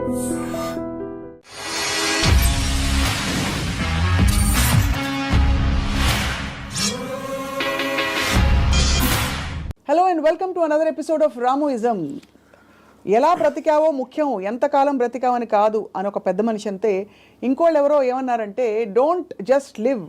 Hello and welcome to another episode of Ramuism. ఎలా బ్రతికావో ముఖ్యం, ఎంతకాలం బ్రతికావని కాదు అని ఒక పెద్ద మనిషి అంతే. ఇంకోళ్ళు ఎవరో ఏమన్నారంటే, don't just live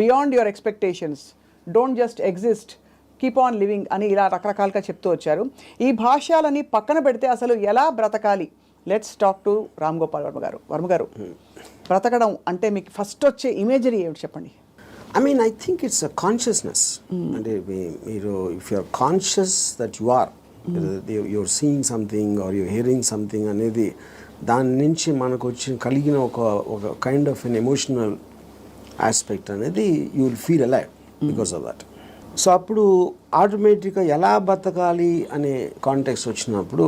beyond your expectations, don't just exist, keep on living అని ఇలా రకరకాలుగా చెప్తూ వచ్చారు. ఈ భాష్యాలని పక్కన పెడితే అసలు ఎలా బ్రతకాలి, let's talk to Ram Gopal Varma గారు. వర్మ గారు, బ్రతకడం అంటే మీకు ఫస్ట్ వచ్చే ఇమేజరీ ఏమిటి చెప్పండి? I think it's a consciousness. And if you're conscious that you are, you're seeing something or you're hearing something, అనేది దాని నుంచి మనకు వచ్చి కలిగిన ఒక kind of an emotional aspect అనేది you will feel alive because of that. So అప్పుడు ఆటోమేటిక్గా ఎలా బతకాలి అనే కాంటెక్స్ట్ వచ్చినప్పుడు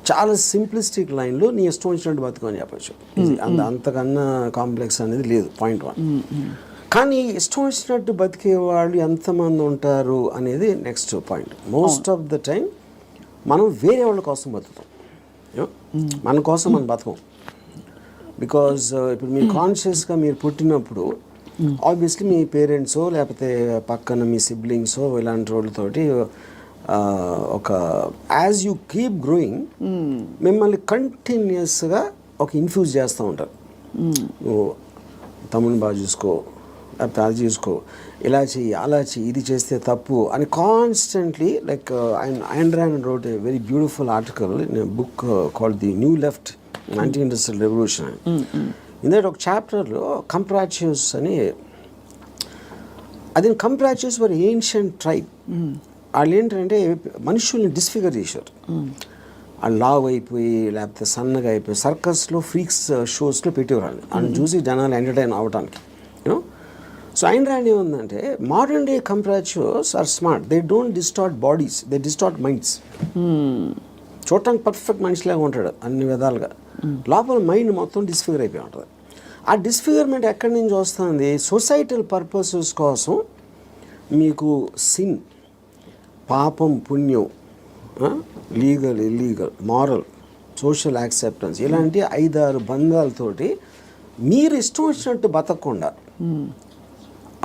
చాలా సింప్లిస్టిక్ లైన్లో నీ ఇష్టం వచ్చినట్టు బతకని చెప్పచ్చు. అంతకన్నా కాంప్లెక్స్ అనేది లేదు, పాయింట్ 1. కానీ ఇష్టం వచ్చినట్టు బతికే వాళ్ళు ఎంతమంది ఉంటారు అనేది next point. Most of the time మనం వేరే వాళ్ళ కోసం బతుకుతాం, మన కోసం మనం బతకం. బికాజ్ ఇప్పుడు మీరు కాన్షియస్గా మీరు పుట్టినప్పుడు ఆబ్వియస్లీ మీ పేరెంట్సో లేకపోతే పక్కన మీ సిబ్లింగ్సో ఇలాంటి వాళ్ళతోటి ఒక యాజ్ యూ కీప్ గ్రోయింగ్ మిమ్మల్ని కంటిన్యూస్గా ఒక ఇన్ఫ్యూజ్ చేస్తూ ఉంటారు. నువ్వు తమ్ముని బాగా చూసుకో, లేకపోతే అది చూసుకో, ఇలా చెయ్యి, అలా చెయ్యి, ఇది చేస్తే తప్పు అని constantly. Like iDream wrote a very beautiful article in a book called The New Left, Anti-Industrial Revolution. In that ఒక చాప్టర్లో కంప్రాచ్యూస్ అని, అది కంప్రాచ్యూస్ వర్ ఏన్షియంట్ ట్రైబ్. వాళ్ళు ఏంటంటే మనుషుల్ని డిస్ఫిగర్ చేశారు. వాళ్ళు లావ్ అయిపోయి లేకపోతే సన్నగా అయిపోయి సర్కస్లో ఫ్రీక్స్ షోస్లో పెట్టేవాళ్ళు. అని చూసి జనాలు ఎంటర్టైన్ అవ్వడానికి. యూనో, సో ఐడ్రీమ్ ఏముందంటే modern day comprachicos are smart, they don't distort bodies, they distort minds. చూడటానికి పర్ఫెక్ట్ మనిషిలాగా ఉంటాడు అన్ని విధాలుగా, లోపల మైండ్ మొత్తం డిస్ఫిగర్ అయిపోయి ఉంటుంది. ఆ డిస్ఫిగర్మెంట్ ఎక్కడి నుంచి వస్తుంది? సొసైటల్ పర్పసెస్ కోసం మీకు సిన్, పాపం, పుణ్యం, legal, illegal, moral, social acceptance, ఇలాంటి 5-6 బంధాలతోటి మీరు ఇష్టం వచ్చినట్టు బతకకుండా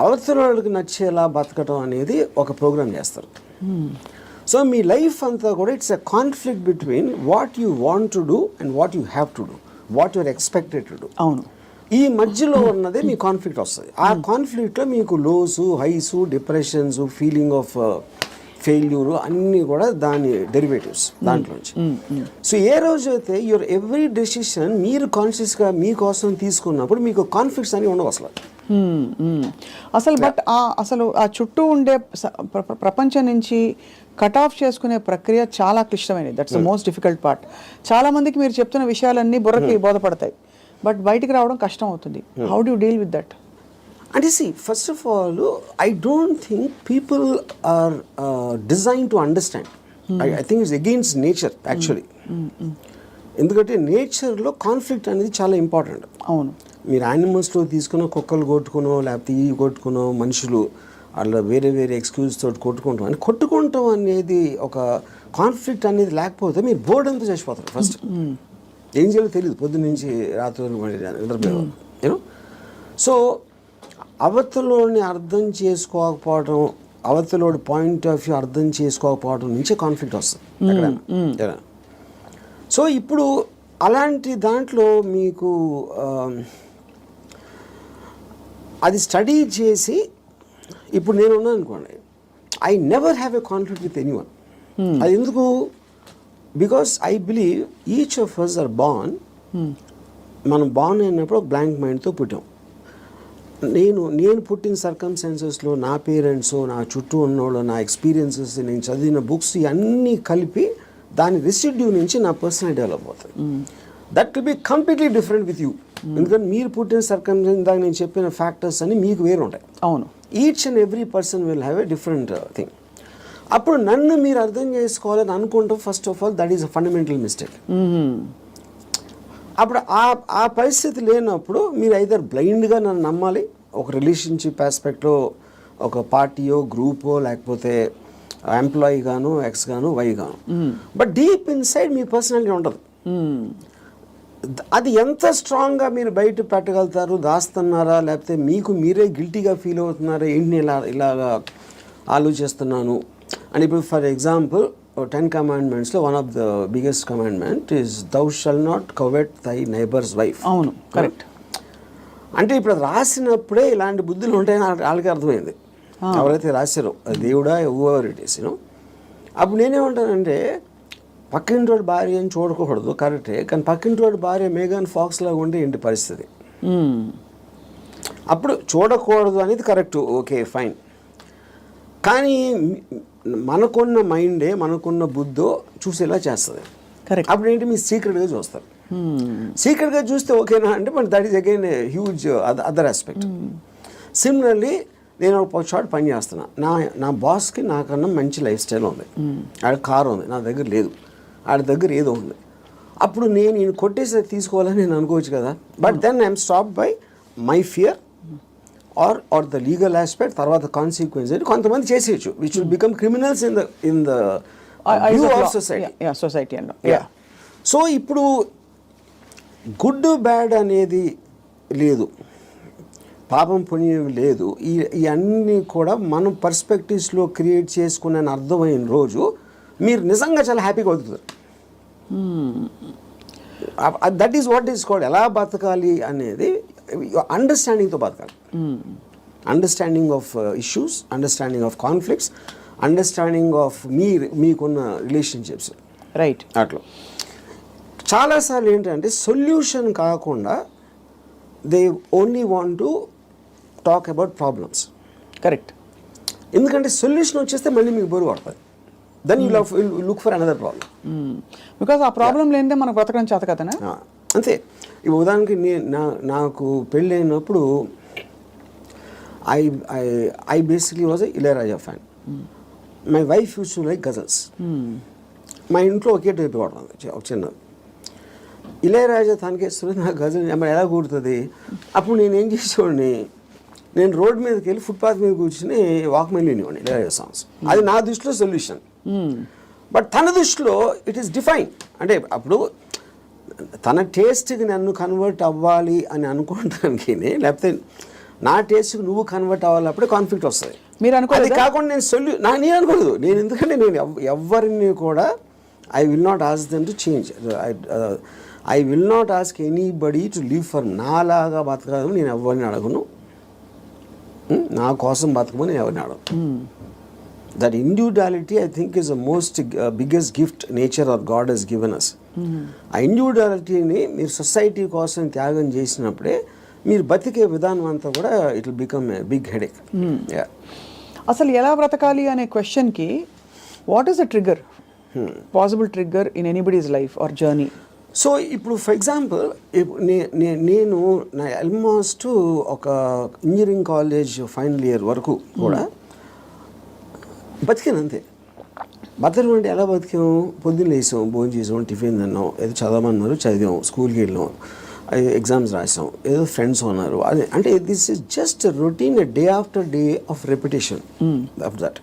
అవతల వాళ్ళకి నచ్చేలా బతకటం అనేది ఒక ప్రోగ్రామ్ చేస్తారు. సో మీ లైఫ్ అంతా కూడా it's a conflict between what you want to do and what you have to do, what you're expected to do. అవును, ఈ మధ్యలో ఉన్నదే మీ కాన్ఫ్లిక్ట్ వస్తుంది. ఆ కాన్ఫ్లిక్ట్లో మీకు lows, highs, depressions, feeling of failure అన్నీ కూడా దాని డెరివేటివ్స్ దాంట్లోంచి. సో ఏ రోజైతే యువర్ ఎవ్రీ డెసిషన్ మీరు కాన్షియస్గా మీకోసం తీసుకున్నప్పుడు మీకు కాన్ఫ్లిక్ట్స్ అని ఉండవు అసలు. బట్ అసలు ఆ చుట్టూ ఉండే ప్రపంచం నుంచి కట్ ఆఫ్ చేసుకునే ప్రక్రియ చాలా క్లిష్టమైనది. That's the most difficult part. చాలా మందికి మీరు చెప్తున్న విషయాలన్నీ బుర్రకి బోధపడతాయి, బట్ బయటికి రావడం కష్టం అవుతుంది. How do you deal with that? అంటే see, first of all, I don't think people are designed to understand. I think it's against nature actually. ఎందుకంటే నేచర్లో కాన్ఫ్లిక్ట్ అనేది చాలా ఇంపార్టెంట్. అవును, మీరు యానిమల్స్లో తీసుకున్న కుక్కలు కొట్టుకునో లేకపోతే ఈ కొట్టుకునో మనుషులు అలా వేరే వేరే ఎక్స్క్యూజ్ తోటి కొట్టుకుంటాం అని కొట్టుకుంటాం అనేది ఒక కాన్ఫ్లిక్ట్ అనేది లేకపోతే మీరు బోర్డు అంతా చచ్చిపోతారు. ఫస్ట్ ఏం చేయాలో తెలియదు, పొద్దున్న నుంచి రాత్రి నిద్రపోయేవారు. యూనో, సో అవతలోని అర్థం చేసుకోకపోవడం, అవతలోడి పాయింట్ ఆఫ్ వ్యూ అర్థం చేసుకోకపోవడం నుంచే కాన్ఫ్లిక్ట్ వస్తుంది ఎక్కడైనా. సో ఇప్పుడు అలాంటి దాంట్లో మీకు అది స్టడీ చేసి ఇప్పుడు నేను ఉన్నాను అనుకోండి, I never have a conflict with anyone. అది ఎందుకు? Because I believe each of us are born. మనం బార్న్ అయినప్పుడు ఒక బ్లాంక్ మైండ్తో పుట్టాం. నేను పుట్టిన సర్కమ్స్టాన్సెస్లో నా పేరెంట్స్, నా చుట్టూ ఉన్నోళ్ళు, నా ఎక్స్పీరియన్సెస్, నేను చదివిన బుక్స్ ఇవన్నీ కలిపి దాని రెసిడ్యూ నుంచి నా పర్సనాలిటీ డెవలప్ అవుతుంది. That will be completely different with you. ఎందుకంటే మీరు పుట్టిన సర్కమ్స్టాన్స్, దాకా నేను చెప్పిన ఫ్యాక్టర్స్ అన్ని మీకు వేరు ఉంటాయి. అవును, each and every person will have a different thing. అప్పుడు నన్ను మీరు అర్థం చేసుకోవాలని అనుకుంటాం. First of all that is a fundamental mistake. అప్పుడు ఆ పరిస్థితి లేనప్పుడు మీరు ఐదర్ బ్లైండ్గా నన్ను నమ్మాలి, ఒక రిలేషన్షిప్ ఆస్పెక్ట్లో ఒక పార్టీయో గ్రూపో లేకపోతే ఎంప్లాయీ గాను, ఎక్స్ గాను, వై గాను. But deep inside me personality ఉండదు. అది ఎంత స్ట్రాంగ్గా మీరు బయట పెట్టగలుగుతారు, దాస్తున్నారా, లేకపోతే మీకు మీరే గిల్టీగా ఫీల్ అవుతున్నారా, ఏంటి ఇలాగా ఆలోచిస్తున్నాను అని. ఇప్పుడు ఫర్ ఎగ్జాంపుల్ 10 commandmentsలో one of the biggest commandment is thou shall not covet thy neighbour's wife. అవును, కరెక్ట్. అంటే ఇప్పుడు రాసినప్పుడే ఇలాంటి బుద్ధులు ఉంటాయని వాళ్ళకి అర్థమైంది, ఎవరైతే రాశారో దేవుడా ఎవర్ ఇట్ ఈస్. అప్పుడు నేనేమంటానంటే పక్కింటోడి భార్య అని చూడకూడదు, కరెక్టే, కానీ పక్కింటోడి భార్య మేఘన్ ఫాక్స్ లాగా ఉంటే ఏంటి పరిస్థితి? అప్పుడు చూడకూడదు అనేది కరెక్ట్, ఓకే ఫైన్. కానీ మనకున్న మైండే, మనకున్న బుద్ధో చూసేలా చేస్తుంది. కరెక్ట్. అప్పుడు ఏంటి, మీరు సీక్రెట్గా చూస్తారు. సీక్రెట్గా చూస్తే ఓకేనా అంటే, but that is again huge other aspect. Similarly నేను ఒక చోట పని చేస్తున్నా, నా బాస్కి నాకన్నా మంచి లైఫ్ స్టైల్ ఉంది, ఆడ కారు ఉంది, నా దగ్గర లేదు, ఆడ దగ్గర ఏదో ఉంది. అప్పుడు నేను కొట్టేసి తీసుకోవాలని నేను అనుకోవచ్చు కదా. But then I'm stop by my fear or the legal aspect, తర్వాత కాన్సిక్వెన్స్ అని కొంతమంది చేసేయచ్చు, which will become criminals in the view of society. So ఇప్పుడు గుడ్ బ్యాడ్ అనేది లేదు, పాపం పుణ్యం లేదు. ఇవన్నీ కూడా మనం పర్స్పెక్టివ్స్లో క్రియేట్ చేసుకునే అర్థమైన రోజు మీరు నిజంగా చాలా హ్యాపీగా బతుకుతారు. That is what is called ఎలా బతకాలి అనేది అండర్స్టాండింగ్తో బతకాలి. Understanding of issues, understanding of conflicts, understanding of మీకున్న రిలేషన్షిప్స్. రైట్. అట్లా చాలాసార్లు ఏంటంటే సొల్యూషన్ కాకుండా they only want to talk about problems. Correct. ఎందుకంటే సొల్యూషన్ వచ్చేస్తే మళ్ళీ మీకు బరువు పడుతుంది. Then you look for another problem. Because ఆ ప్రాబ్లం లేనిదే మనకు బ్రతకడం చేత కదనా. అంతే. ఇప్పుడు ఉదాహరణకి నాకు పెళ్ళి అయినప్పుడు I basically was Ilaiyaraaja fan. My wife use to like ghazals. మా ఇంట్లో ఒకే టైప్ పడుతుంది చిన్నది. ఇళయరాజా తనకేస్తుంది, నాకు గజల్ ఎలా కూడుతుంది. అప్పుడు నేను ఏం చేసేవాడిని, నేను రోడ్ మీదకి వెళ్ళి ఫుట్పాత్ మీద కూర్చుని వాక్మెన్ వినేవాడిని ఇళయరాజా సాంగ్స్. అది నా దృష్టిలో సొల్యూషన్. బట్ తన దృష్టిలో ఇట్ ఈస్ డిఫైన్. అంటే అప్పుడు తన టేస్ట్కి నన్ను కన్వర్ట్ అవ్వాలి అని అనుకోవడానికి, లేకపోతే నా టేస్ట్కి నువ్వు కన్వర్ట్ అవ్వాలి, అప్పుడే కాన్ఫ్లిక్ట్ వస్తుంది. మీరు అనుకోవాలి. అది కాకుండా నేను అనుకోలేదు. నేను ఎందుకంటే నేను ఎవరిని కూడా I will not ask them to change. I will not ask anybody to live for నాలాగా బతకదని నేను ఎవరిని అడగను. నా కోసం బతకమని నేను ఎవరిని అడగను. That individuality I think is the most biggest gift nature or God he's given us. ఆ ఇండివిజువాలిటీని మీరు సొసైటీ కోసం త్యాగం చేసినప్పుడే మీరు బతికే విధానం అంతా కూడా it will become a big headache. అసలు ఎలా బ్రతకాలి అనే క్వశ్చన్కి what is the trigger, possible trigger in anybody's life or journey? So ఇప్పుడు ఫర్ ఎగ్జాంపుల్ నేను నా ఆల్మోస్ట్ ఒక ఇంజనీరింగ్ కాలేజ్ ఫైనల్ ఇయర్ వరకు కూడా బతికాను అంతే. బతకడం అంటే ఎలా బతికాము, పొద్దున్న లేసాం, భోజనం చేసాం, టిఫిన్ తిన్నాం, ఏదో చదవమన్నారు చదివాం, స్కూల్కి వెళ్ళాం, ఎగ్జామ్స్ రాసాం, ఏదో ఫ్రెండ్స్ ఉన్నారు. అదే అంటే this is just routine, day after day of repetition of that.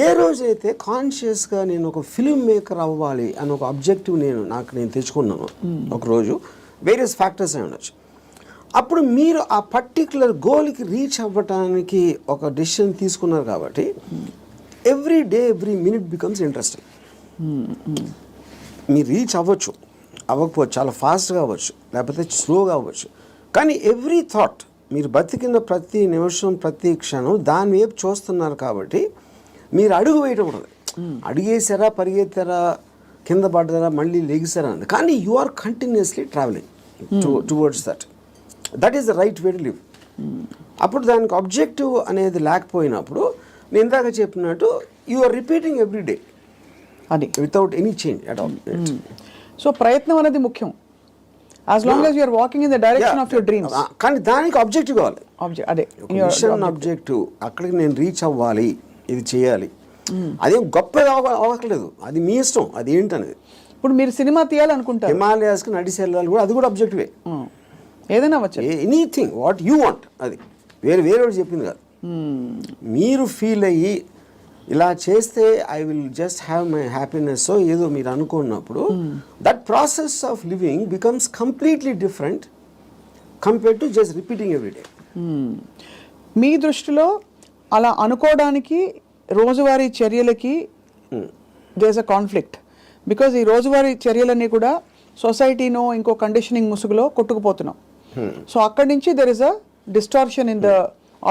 ఏ రోజైతే కాన్షియస్గా నేను ఒక ఫిల్మ్ మేకర్ అవ్వాలి అని ఒక ఆబ్జెక్టివ్ నేను తెచ్చుకున్నాను ఒకరోజు, వేరియస్ ఫ్యాక్టర్స్ అయి ఉండొచ్చు, అప్పుడు మీరు ఆ పర్టిక్యులర్ గోల్కి రీచ్ అవ్వటానికి ఒక డెసిషన్ తీసుకున్నారు. కాబట్టి every day every minute becomes interesting. మీరు రీచ్ అవ్వచ్చు, అవ్వకపోవచ్చు, చాలా ఫాస్ట్గా అవ్వచ్చు, లేకపోతే స్లోగా అవ్వచ్చు, కానీ ఎవ్రీ థాట్, మీరు బతికిన ప్రతి నిమిషం ప్రతి క్షణం దాని వైపు చూస్తున్నారు. కాబట్టి మీరు అడుగు వేయటం ఉండదు. అడిగేసారా, పరిగెత్తారా, కింద పడ్డారా, మళ్ళీ లెగిసారా అన్నది. కానీ you are continuously travelling towards that is the right way to live. అప్పుడు దానికి ఆబ్జెక్టివ్ అనేది లేకపోయినప్పుడు నేను ఇందాక చెప్పినట్టు you are repeating every day అది without any change at all. So ప్రయత్నం అనేది ముఖ్యం, as long as you are walking in the direction of your dreams. కానీ దానికి ఆబ్జెక్టివ్ కావాలి. అదే మిషన్ ఆబ్జెక్టివ్, అక్కడికి నేను రీచ్ అవ్వాలి, ఇది చేయాలి. అదేం గొప్ప అవ్వట్లేదు, అది మీ ఇష్టం, అది ఏంటనేది. ఇప్పుడు మీరు సినిమా తీయాలనుకుంటారు, హిమాలయాస్కి నడిచి వెళ్ళాలి కూడా, అది కూడా ఆబ్జెక్టివే. ఏదైనా అవ్వచ్చు, ఎనీథింగ్ వాట్ యూ వాంట్, అది వేరే చెప్పింది కాదు. మీరు ఫీల్ అయ్యి ఇలా చేస్తే I will just have my happiness ఏదో మీరు అనుకున్నప్పుడు that process of living becomes completely different compare to just repeating everyday. మీ దృష్టిలో అలా అనుకోవడానికి రోజువారీ చర్యలకి there is a conflict, because ఈ రోజువారీ చర్యలన్నీ కూడా సొసైటీనో ఇంకో కండిషనింగ్ ముసుగులో కొట్టుకుపోతున్నాం. సో అక్కడి నుంచి there is a distortion in the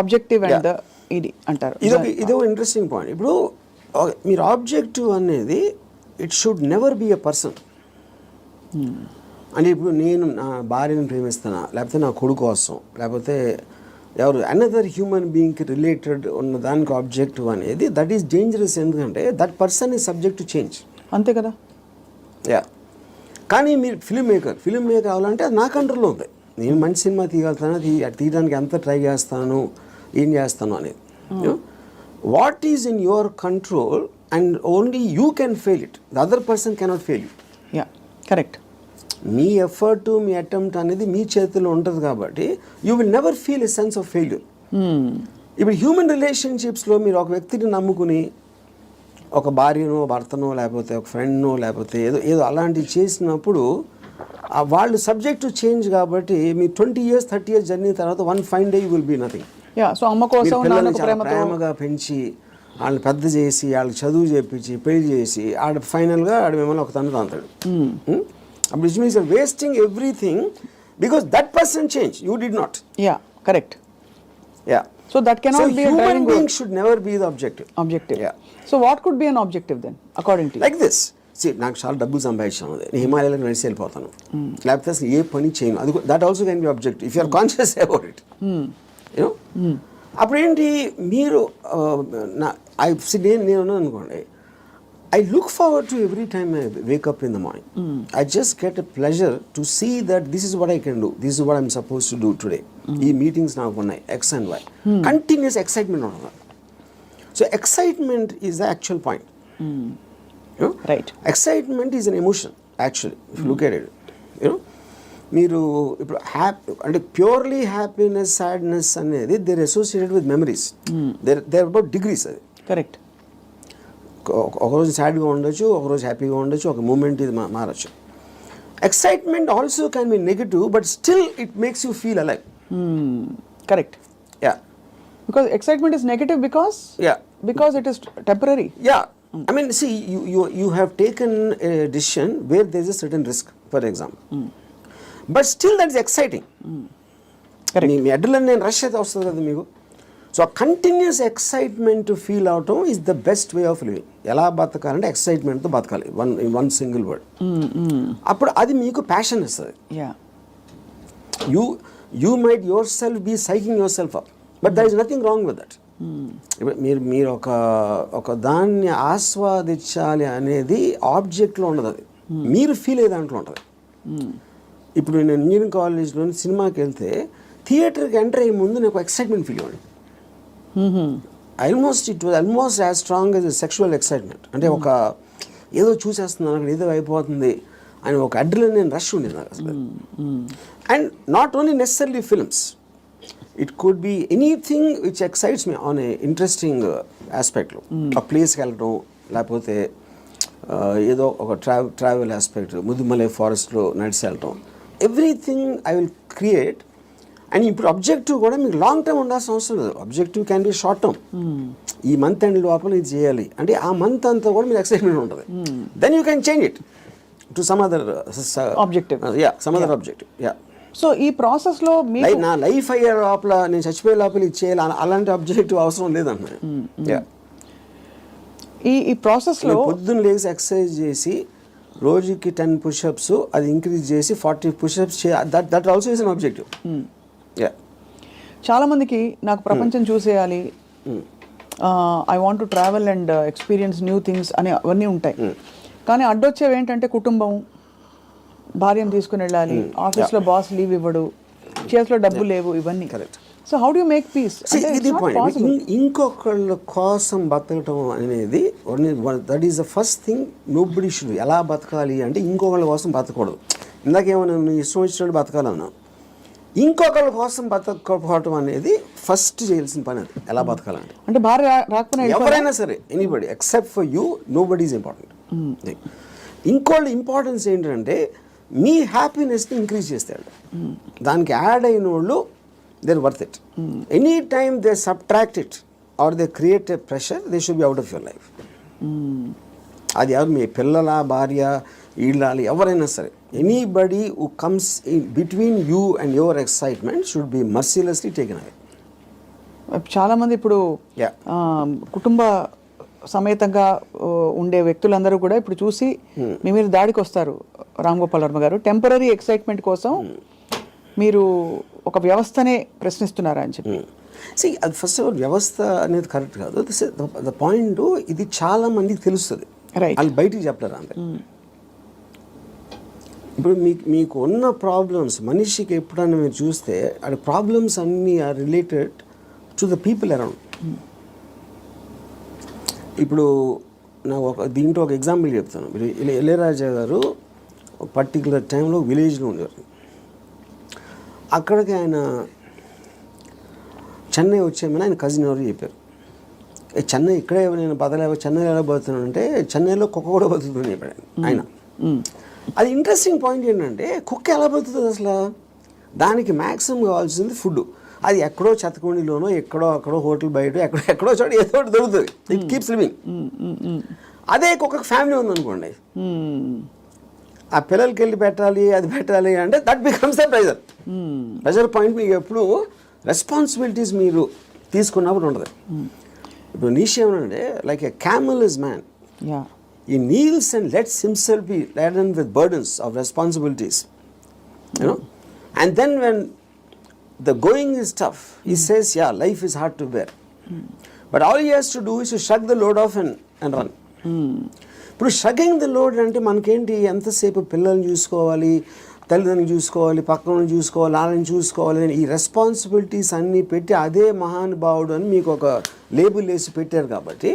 objective and the ఇది అంటారు. ఇదో ఇంట్రెస్టింగ్ పాయింట్. ఇప్పుడు మీరు ఆబ్జెక్టివ్ అనేది it should never be a person. అంటే ఇప్పుడు నేను నా భార్యను ప్రేమిస్తున్నా, లేకపోతే నా కొడుకు కోసం, లేకపోతే ఎవరు అనదర్ హ్యూమన్ బీయింగ్కి రిలేటెడ్ ఉన్న దానికి ఆబ్జెక్టివ్ అనేది దట్ ఈస్ డేంజరస్. ఎందుకంటే that person is subject to change. అంతే కదా. యా, కానీ మీరు ఫిల్మ్ మేకర్ అవ్వాలంటే అది నా కంట్రోల్లో ఉంది. నేను మంచి సినిమా తీయగలుగుతాను, తీయడానికి ఎంత ట్రై చేస్తాను, ఏం చేస్తాను అనేది. What is in your control and only you can fail it, the other person cannot fail you. Yeah, correct. Me effort, me attempt అనేది మీ చేతిలో ఉంటుంది కాబట్టి you will never feel a sense of failure. ఇప్పుడు human రిలేషన్షిప్స్లో మీరు ఒక వ్యక్తిని నమ్ముకుని ఒక భార్యనో భర్తనో లేకపోతే ఒక ఫ్రెండ్నో లేకపోతే ఏదో అలాంటివి చేసినప్పుడు వాళ్ళు సబ్జెక్ట్ టు చేంజ్ కాబట్టి మీ 20 years 30 years జర్నీ తర్వాత one fine day you will be nothing. So అమ్మ కోసం ప్రేమగా పెంచి వాళ్ళని పెద్ద చేసి వాళ్ళకి చదువు చేపించి పెళ్లి చేసి ఫైనల్గా మిమ్మల్ని ఒక తను తాంతాడు. అప్పుడు it means wasting everything because that person change, you did not. Yeah, correct. Yeah, so that cannot be a driving being should never be the objective. Yeah, so what could be an objective then according to you? Like this, see, నాకు చాలా డబ్బులు సంపాదించాను, నేను హిమాలయాలకు నడిచి వెళ్ళిపోతాను, లేకపోతే అసలు ఏ పని చేయను, అది that also can be objective if you are conscious about it. You know, అప్పుడేంటి మీరు నేను అనుకోండి, I look forward to every time I wake up in the morning. I just get a pleasure to see that this is what I can do. This is what I'm supposed to do today. These meetings now for X and Y. Continuous excitement on that. So excitement is the actual point. You know? Right. Excitement is an emotion actually. If you look at it, you know, మీరు ఇప్పుడు అంటే purely happiness sadness అనేది they're associated with memories. They're about degrees. అది correct. ఒకరోజు సాడ్గా ఉండొచ్చు, ఒకరోజు హ్యాపీగా ఉండొచ్చు, ఒక మూమెంట్ ఇది మారచ్చు. Excitement also can be negative but still it makes you feel alive. Correct. Yeah, because excitement is negative because it is temporary. Yeah, I mean, see, you have taken a decision where there is a certain risk, for example. But still that is exciting. Correct. Me adrenaline rush అయితే వస్తుంది కదా మీకు. So continuous excitement feel అవటం is the best way of living. ఎలా బతకాలంటే ఎక్సైట్మెంట్తో బతకాలి, one single word. అప్పుడు అది మీకు ప్యాషన్ ఇస్తుంది. You might yourself be psyching yourself up, but there is nothing wrong with that. మీరు ఒక దాన్ని ఆస్వాదించాలి అనేది ఆబ్జెక్ట్లో ఉండదు, అది మీరు ఫీల్ అయ్యే దాంట్లో ఉంటుంది. ఇప్పుడు నేను ఇంజనీరింగ్ కాలేజ్లో సినిమాకి వెళ్తే థియేటర్కి ఎంటర్ అయ్యే ముందు నాకు ఎక్సైట్మెంట్ ఫీల్ అవ్వండి. It was almost as strong as sexual excitement. అంటే ఒక ఏదో చూసేస్తున్నాను అక్కడ ఏదో అయిపోతుంది అని ఒక అడ్రినలిన్ రష్ ఉండేది నాకు అసలు. And not only necessary films, it could be anything which excites me on a interesting ఆస్పెక్ట్లో. ఆ ప్లేస్కి వెళ్ళటం, లేకపోతే ఏదో ఒక ట్రావెల్ ఆస్పెక్ట్, ముదుమలై ఫారెస్ట్లో నడిచి వెళ్ళటం, everything I will create. And ఇప్పుడు అబ్జెక్టివ్ కూడా మీకు లాంగ్ టర్మ్ ఉండాల్సిన అవసరం లేదు. Objective can be short term. ఈ మంత్ ఎండ్ లోపల ఇది చేయాలి అంటే ఆ మంత్ అంతా కూడా మీకు ఎక్సైట్మెంట్ ఉంటుంది. Then you can change it to some other objective. Some other objective. So ఈ ప్రాసెస్లో నా లైఫ్ అయ్యే లోపల, నేను చచ్చిపోయే లోపల ఇది చేయాలి అలాంటి ఆబ్జెక్టివ్ అవసరం లేదన్న. ఈ ప్రాసెస్లో పొద్దున్న లేసి ఎక్సర్సైజ్ చేసి రోజుకి 10 push-ups అది ఇంక్రీజ్ చేసి 40 push-ups that also is an objective. చాలా మందికి నాకు ప్రపంచం చూసేయాలి, I want to travel and experience new things అని అవన్నీ ఉంటాయి. కానీ అడ్డొచ్చేవి ఏంటంటే కుటుంబం, భార్యను తీసుకుని వెళ్ళాలి, ఆఫీస్లో బాస్ లీవ్ ఇవ్వడు, చేతిలో డబ్బు లేవు, ఇవన్నీ. So how do you make peace? ఇది పాయింట్. ఇంకొకళ్ళ కోసం బతకటం అనేది that is the first thing nobody should. ఎలా బతకాలి అంటే ఇంకొకళ్ళ కోసం బతకూడదు. ఇందాకేమన్నా నువ్వు ఇష్టం వచ్చినట్టు బతకాలన్నా, ఇంకొకరి కోసం బతకపోవటం అనేది ఫస్ట్ చేయాల్సిన పని. అది ఎలా బతకాలంటే, అంటే భార్య రాకపోయినా ఎవరైనా సరే, anybody except for you, nobody is important. ఇంకోళ్ళ ఇంపార్టెన్స్ ఏంటంటే మీ హ్యాపీనెస్ని ఇంక్రీజ్ చేస్తాడు. దానికి యాడ్ అయిన వాళ్ళు they are worth it. Any time they subtract it or they create a pressure, they should be out of your life. అది ఎవరు, మీ పిల్లల, భార్య, ఈళ్ళాలి, ఎవరైనా సరే, anybody who comes in between you and your excitement should be mercilessly taken away. చాలామంది ఇప్పుడు కుటుంబ సమేతంగా ఉండే వ్యక్తులందరూ కూడా ఇప్పుడు చూసి మీ మీద దాడికి వస్తారు. రామ్ గోపాల్ వర్మ గారు, టెంపరీ ఎక్సైట్మెంట్ కోసం మీరు ఒక వ్యవస్థనే ప్రశ్నిస్తున్నారా అని చెప్పి. అది ఫస్ట్ ఆఫ్ ఆల్ వ్యవస్థ అనేది కరెక్ట్ కాదు. ద పాయింట్, ఇది చాలా మందికి తెలుస్తుంది, వాళ్ళు బయటికి చెప్పలేరు అంతే. ఇప్పుడు మీకు ఉన్న ప్రాబ్లమ్స్, మనిషికి ఎప్పుడన్నా మీరు చూస్తే ఆ ప్రాబ్లమ్స్ అన్నీ are related to the people around. ఇప్పుడు నాకు దీంట్లో ఒక ఎగ్జాంపుల్ చెప్తాను. మీరు ఇళయరాజా గారు ఒక పర్టికులర్ టైంలో విలేజ్లో ఉండేవారు. అక్కడికి ఆయన చెన్నై వచ్చేమని ఆయన కజిన్ ఎవరు చెప్పారు. చెన్నై ఇక్కడే నేను బతలేవో, చెన్నై ఎలా బతుకుతున్నాను అంటే, చెన్నైలో కుక్క కూడా బతుకుతుందని చెప్పాడు ఆయన. అది ఇంట్రెస్టింగ్ పాయింట్ ఏంటంటే, కుక్క ఎలా బతుకుతుంది అసలు? దానికి మ్యాక్సిమం కావాల్సింది ఫుడ్. అది ఎక్కడో చెత్తకుండిలోనో, అక్కడో హోటల్ బయట, ఎక్కడో చోట ఏదో ఒకటి దొరుకుతుంది. It keeps living. అదే కుక్క ఫ్యామిలీ ఉందనుకోండి, ఆ పిల్లలకి వెళ్ళి పెట్టాలి, అది పెట్టాలి అంటే that becomes the pressure point. మీకు ఎప్పుడు రెస్పాన్సిబిలిటీస్ మీరు తీసుకున్నప్పుడు ఉండదు. ఇప్పుడు నీష్ ఏమనంటే, like a camel is man, he kneels and lets himself be laden with burdens of responsibilities, you know, and then when the going is tough, he says, yeah, life is hard to bear, but all he has to do is to shrug the load off and run. ఇప్పుడు షగ్గింగ్ the load అంటే మనకేంటి, ఎంతసేపు పిల్లల్ని చూసుకోవాలి, తల్లిదండ్రులు చూసుకోవాలి, పక్కన చూసుకోవాలి, వాళ్ళని చూసుకోవాలి, ఈ రెస్పాన్సిబిలిటీస్ అన్నీ పెట్టి అదే మహానుభావుడు అని మీకు ఒక లేబుల్ వేసి పెట్టారు. కాబట్టి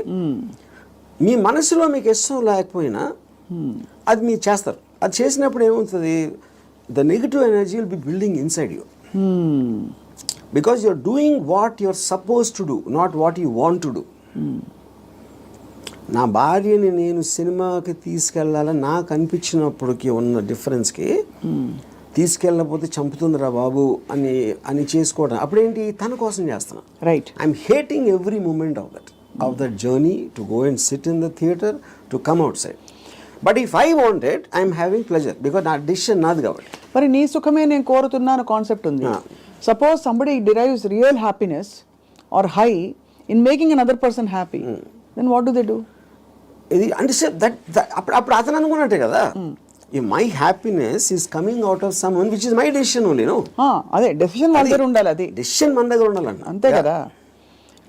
మీ మనసులో మీకు ఇష్టం లేకపోయినా అది మీరు చేస్తారు. అది చేసినప్పుడు ఏమవుతుంది, the negative energy will be building inside you, because you're doing what you're suppose to do, not what you want to do. నా భార్యని నేను సినిమాకి తీసుకెళ్ళాలని నాకు అనిపించినప్పటికీ ఉన్న డిఫరెన్స్కి, తీసుకెళ్ళకపోతే చంపుతుందిరా బాబు అని చేసుకోవడం, అప్పుడేంటి, తన కోసం చేస్తున్నా. Right. I'm hating every moment of that journey to go and sit in the theater, to come outside. But if I want it, I am having pleasure because నా decision నాది కాబట్టి. మరి నీ సుఖమే నేను కోరుతున్నాను కాన్సెప్ట్ ఉంది. Suppose somebody derives real happiness or high in making another person happy, then what do they do? ఇది అంటే అప్పుడు అతను అనుకున్నట్టే కదా, my happiness is coming out of some one which is my decision only. అదే decision మన దగ్గర ఉండాలి, అది డెసిషన్ మన దగ్గర ఉండాలండి, అంతే కదా.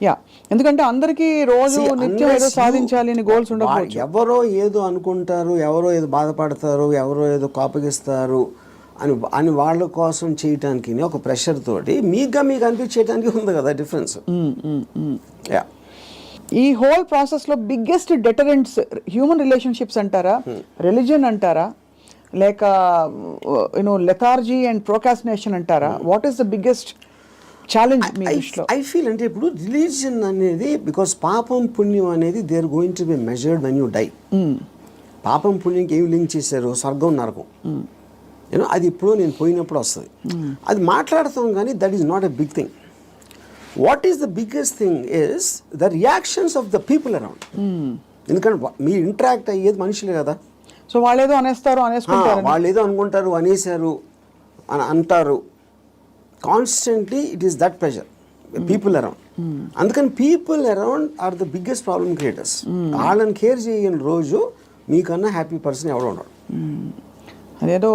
యా, ఎందుకంటే అందరికీ రోజు నిత్యం ఏదో సాధించాలి అని గోల్స్ ఉండకపోవచ్చు. ఎవరో ఏదో అనుకుంటారు, ఎవరో ఏదో బాధపడతారు, ఎవరో ఏదో కోపగిస్తారు అని వాళ్ళ కోసం చేయటానికి ఒక ప్రెషర్ తోటి మీకు అనిపించేయడానికి ఉంది కదా డిఫరెన్స్. యా, ఈ హోల్ ప్రాసెస్లో బిగ్గెస్ట్ డెటరెంట్స్ హ్యూమన్ రిలేషన్షిప్స్ అంటారా, రిలీజియన్ అంటారా, లేక లెథార్జీ అండ్ ప్రోకాస్టినేషన్ అంటారా? What is the biggest challenge మీ దృష్టిలో? ఐ ఫీల్ అంటే ఇప్పుడు రిలీజియన్ అనేది, బికాస్ పాపం పుణ్యం అనేది they are going to be measured when you die. పాపం పుణ్యంకి ఏమి లింక్ చేశారు, స్వర్గం నరకం, యూనో, అది ఇప్పుడు నేను పోయినప్పుడు వస్తుంది. అది మాట్లాడతాం కానీ that is not a big thing. What is the biggest thing is the reactions of the people around. ఎందుకంటే మీరు ఇంటరాక్ట్ అయ్యేది మనుషులే కదా. సో వాళ్ళేదో అనేస్తారు, వాళ్ళు ఏదో అనుకుంటారు, అనేసారు అని అంటారు. Constantly it is that pressure, people around. అందుకని people around are the biggest problem creators. వాళ్ళని కేర్ చేయని రోజు మీకన్నా హ్యాపీ పర్సన్ ఎవడో ఉన్నాడు. అదేదో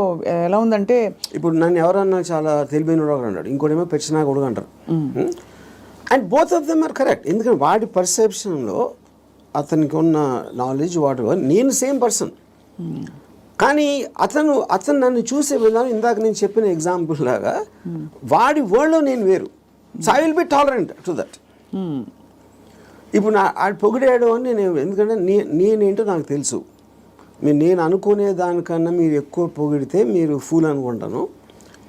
ఎలా ఉందంటే, ఇప్పుడు నన్ను ఎవరన్నా చాలా తెలివైన వాడు అన్నాడు, ఇంకోటేమో పెచ్చినా కొడుకు అంటారు. And both of them are correct. ఎందుకంటే వాడి పర్సెప్షన్లో అతనికి ఉన్న నాలెడ్జ్ వాటి, నేను సేమ్ పర్సన్, కానీ అతను నన్ను చూసే విధానం ఇందాక నేను చెప్పిన ఎగ్జాంపుల్ లాగా వాడి వరల్డ్లో నేను వేరు. So I will be tolerant to that. ఇప్పుడు ఆడు పొగిడాడు అని నేను, ఎందుకంటే నేనేంటో నాకు తెలుసు. నేను అనుకునే దానికన్నా మీరు ఎక్కువ పొగిడితే మీరు ఫూల్ అనుకుంటాను.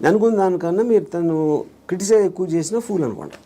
అనుకున్న దానికన్నా మీరు తను క్రిటిసైజ్ ఎక్కువ చేసిన ఫూల్ అనుకోండి.